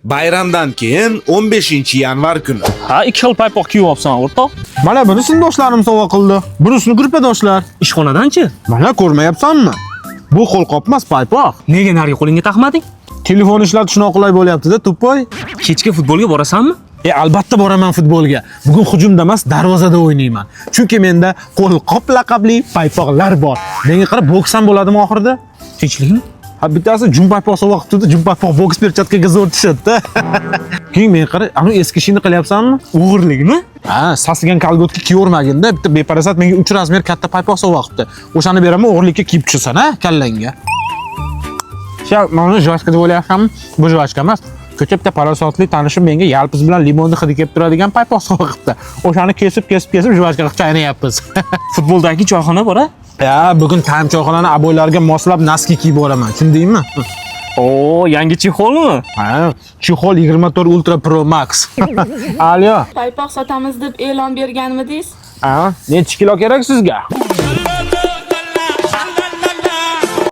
Bayramdan keyin 15-yanvar kuni. Ha, 2 xil paypoq kiyib olibsan, o'rtoq. Mana buni sinfdoshlarim sovg'a qildi. Bunisini gruppadoshlar. Ishxonadan-chi? Mana ko'rmayapsanmi? Bu qo'lqop emas, paypoq. Nega narigi qo'lingga taqmading? Telefon ishlatish noqulay bo'lyapti-da, to'ppoy. Kechga futbolga borasanmi? Albatta boraman futbolga. Bugun hujumda emas, darvozada o'ynayman. Chunki menda qo'lqop laqabli paypoqlar bor. Menga qarab boks ham bo'ladimi oxirida? Tinchlikmi? Ha, bittasi jumpaypoq sovg'a qilibdi, jumpaypoq boks perchatkaga zo'r tushadi-da. Keyin menga qara, anu eski ishini qilyapsanmi? O'g'irlikmi? Ha, sasigan kolgotga kiyormagin-da, bitta beparasat menga 3 razmer katta paypoq sovg'a qilibdi. O'shani beraman, o'g'irlikka kiyib tushasan, ha, kallangga. Sha, mana jvachka deb o'ylayapsanmi? Bu jvachka emas. Ko'cha bitta parasotli tanishim menga yalpiz bilan limonni hidi kelib turadigan paypoq sovg'a qilibdi. O'shani kesib jvachka qilib chaynayapmiz. Futboldagi choyxona bor-a? Ya, bugun tam choyxonani aboylarga moslab naski kiyib boraman. Tushundingmi? Oo, yangi chexolmi? Ha, Chexol 24 Ultra Pro Max. Alyo. Paypoq sotamiz deb e'lon berganmidingiz? Ha, necha kilo kerak sizga?